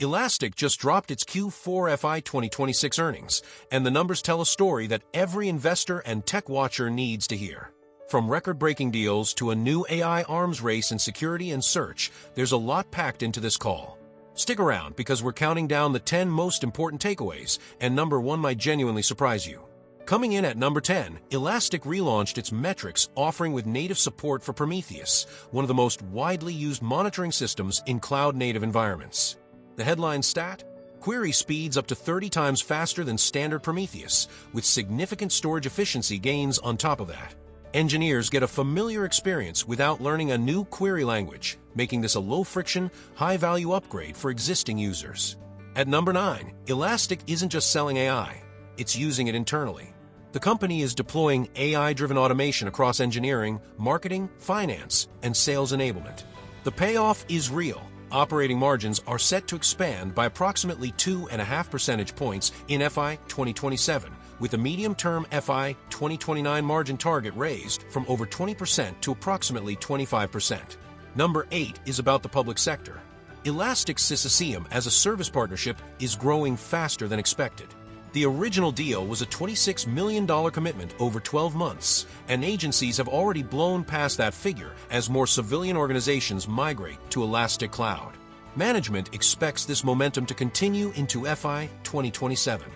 Elastic just dropped its Q4 FY2026 earnings, and the numbers tell a story that every investor and tech watcher needs to hear. From record-breaking deals to a new AI arms race in security and search, there's a lot packed into this call. Stick around because we're counting down the 10 most important takeaways, and number 1 might genuinely surprise you. Coming in at number 10, Elastic relaunched its metrics offering with native support for Prometheus, one of the most widely used monitoring systems in cloud-native environments. The headline stat? Query speeds up to 30 times faster than standard Prometheus, with significant storage efficiency gains on top of that. Engineers get a familiar experience without learning a new query language, making this a low-friction, high-value upgrade for existing users. At number 9, Elastic isn't just selling AI, it's using it internally. The company is deploying AI-driven automation across engineering, marketing, finance, and sales enablement. The payoff is real. Operating margins are set to expand by approximately 2.5 percentage points in FY 2027, with the medium-term FY 2029 margin target raised from over 20% to approximately 25%. Number 8 is about the public sector. Elastic's SysASIEM as a service partnership is growing faster than expected. The original deal was a $26 million commitment over 12 months, and agencies have already blown past that figure as more civilian organizations migrate to Elastic Cloud. Management expects this momentum to continue into FY 2027.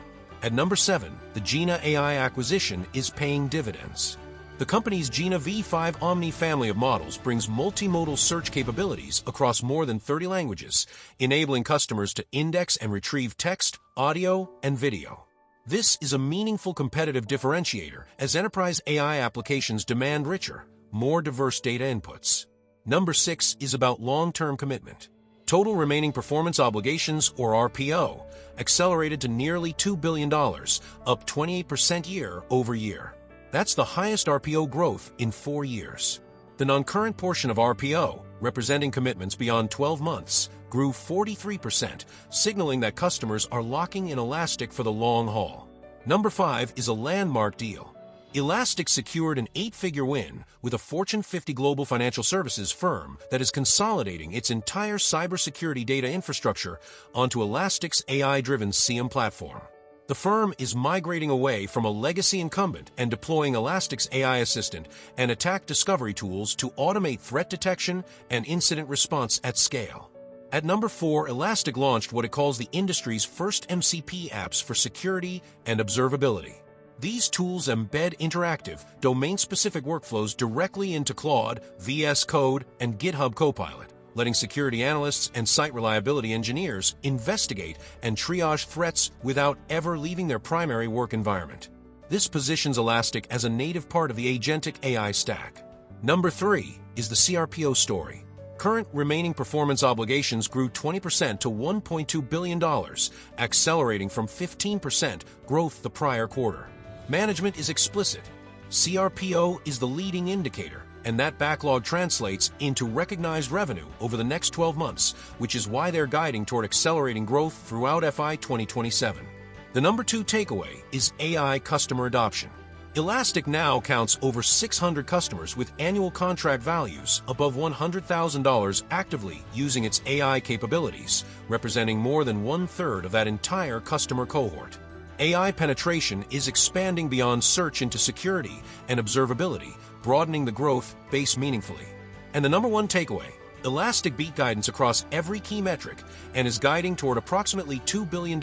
At number 7, the Jina AI acquisition is paying dividends. The company's Jina V5 Omni family of models brings multimodal search capabilities across more than 30 languages, enabling customers to index and retrieve text, audio, and video. This is a meaningful competitive differentiator as enterprise AI applications demand richer, more diverse data inputs. Number 6 is about long-term commitment. Total remaining performance obligations, or RPO, accelerated to nearly $2 billion, up 28% year-over-year. That's the highest RPO growth in 4 years. The non-current portion of RPO, representing commitments beyond 12 months, grew 43%, signaling that customers are locking in Elastic for the long haul. Number 5 is a landmark deal. Elastic secured an 8-figure win with a Fortune 50 global financial services firm that is consolidating its entire cybersecurity data infrastructure onto Elastic's AI-driven SIEM platform. The firm is migrating away from a legacy incumbent and deploying Elastic's AI Assistant and attack discovery tools to automate threat detection and incident response at scale. At number 4, Elastic launched what it calls the industry's first MCP apps for security and observability. These tools embed interactive, domain-specific workflows directly into Claude, VS Code, and GitHub Copilot, letting security analysts and site reliability engineers investigate and triage threats without ever leaving their primary work environment. This positions Elastic as a native part of the agentic AI stack. Number 3 is the CRPO story. Current remaining performance obligations grew 20% to $1.2 billion, accelerating from 15% growth the prior quarter. Management is explicit. CRPO is the leading indicator, and that backlog translates into recognized revenue over the next 12 months, which is why they're guiding toward accelerating growth throughout FY 2027. The number 2 takeaway is AI customer adoption. Elastic now counts over 600 customers with annual contract values above $100,000 actively using its AI capabilities, representing more than 1/3 of that entire customer cohort. AI penetration is expanding beyond search into security and observability, broadening the growth base meaningfully. And the number 1 takeaway, Elastic beat guidance across every key metric and is guiding toward approximately $2 billion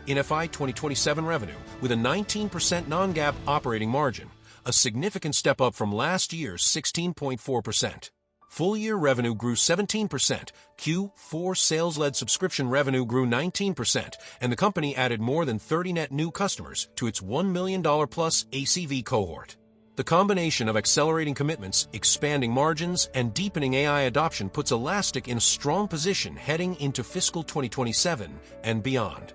in FY 2027 revenue with a 19% non-GAAP operating margin, a significant step up from last year's 16.4%. Full-year revenue grew 17%, Q4 sales-led subscription revenue grew 19%, and the company added more than 30 net new customers to its $1 million plus ACV cohort. The combination of accelerating commitments, expanding margins, and deepening AI adoption puts Elastic in a strong position heading into fiscal 2027 and beyond.